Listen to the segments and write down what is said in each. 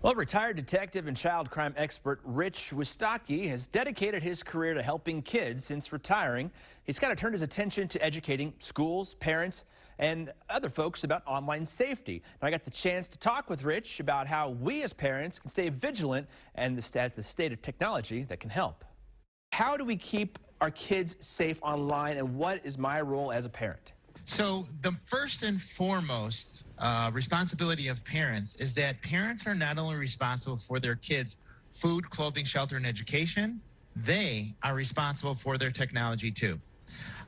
Well, retired detective and child crime expert Rich Wistocki has dedicated his career to helping kids since retiring. He's kind of turned his attention to educating schools, parents, and other folks about online safety. Now, I got the chance to talk with Rich about how we as parents can stay vigilant and as the state of technology that can help. How do we keep our kids safe online, and what is my role as a parent? So the first and foremost responsibility of parents is that parents are not only responsible for their kids' food, clothing, shelter, and education, they are responsible for their technology too.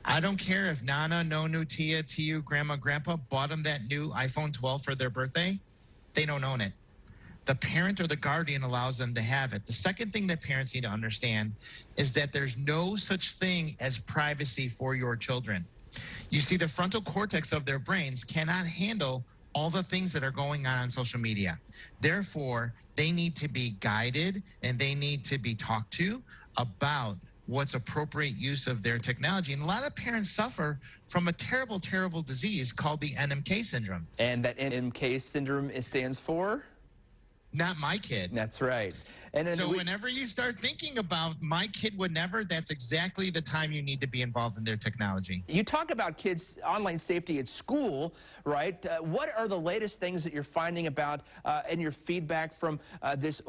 I don't care if Nana, Nonu, Tia, Tiu, Grandma, Grandpa bought them that new iPhone 12 for their birthday. They don't own it. The parent or the guardian allows them to have it. The second thing that parents need to understand is that there's no such thing as privacy for your children. You see, the frontal cortex of their brains cannot handle all the things that are going on social media. Therefore, they need to be guided and they need to be talked to about what's appropriate use of their technology. And a lot of parents suffer from a terrible, terrible disease called the NMK syndrome. And that NMK syndrome stands for? Not my kid. That's right. And so whenever you start thinking about my kid would never, that's exactly the time you need to be involved in their technology. You talk about kids' online safety at school, right? What are the latest things that you're finding about and your feedback from this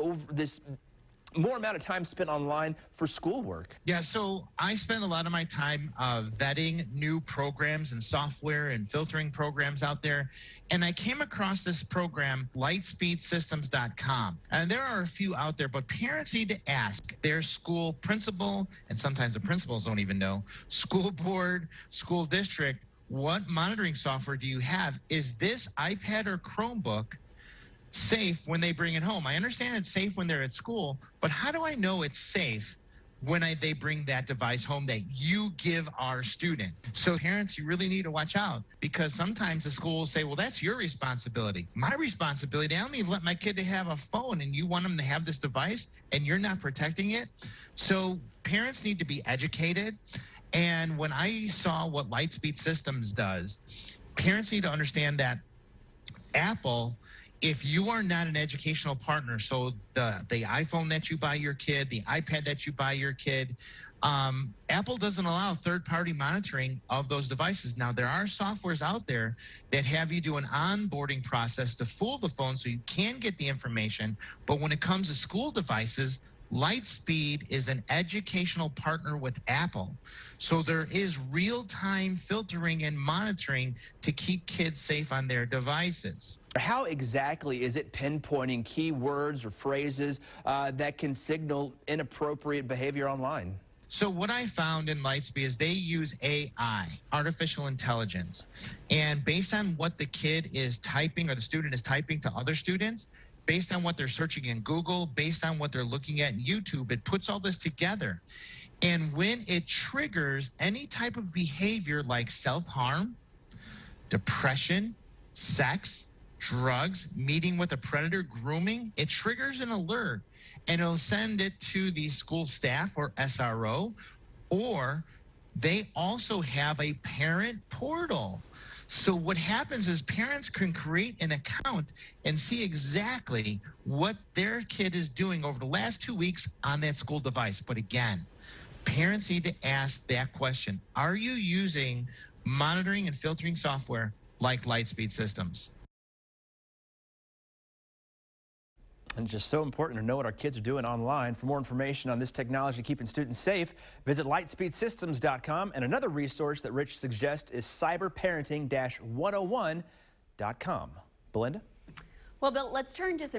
more amount of time spent online for schoolwork? Yeah, so I spend a lot of my time vetting new programs and software and filtering programs out there. And I came across this program, lightspeedsystems.com. And there are a few out there, but parents need to ask their school principal, and sometimes the principals don't even know, school board, school district, what monitoring software do you have? Is this iPad or Chromebook safe when they bring it home? I understand it's safe when they're at school, but how do I know it's safe when they bring that device home that you give our student? So parents, you really need to watch out, because sometimes the school will say, well, that's your responsibility. My responsibility, I don't even let my kid to have a phone, and you want them to have this device and you're not protecting it. So parents need to be educated. And when I saw what Lightspeed Systems does, parents need to understand that Apple, if you are not an educational partner, so the iPhone that you buy your kid, the iPad that you buy your kid, Apple doesn't allow third-party monitoring of those devices. Now, there are softwares out there that have you do an onboarding process to fool the phone so you can get the information. But when it comes to school devices, Lightspeed is an educational partner with Apple. So there is real-time filtering and monitoring to keep kids safe on their devices. How exactly is it pinpointing keywords or phrases that can signal inappropriate behavior online? So what I found in Lightspeed is they use AI, artificial intelligence. And based on what the kid is typing or the student is typing to other students, based on what they're searching in Google, based on what they're looking at in YouTube, it puts all this together. And when it triggers any type of behavior like self-harm, depression, sex, drugs, meeting with a predator, grooming, it triggers an alert, and it'll send it to the school staff or SRO, or they also have a parent portal. So what happens is parents can create an account and see exactly what their kid is doing over the last 2 weeks on that school device. But again, parents need to ask that question. Are you using monitoring and filtering software like Lightspeed Systems? And just so important to know what our kids are doing online. For more information on this technology keeping students safe, visit lightspeedsystems.com. And another resource that Rich suggests is cyberparenting-101.com. Belinda? Well, Bill, let's turn to some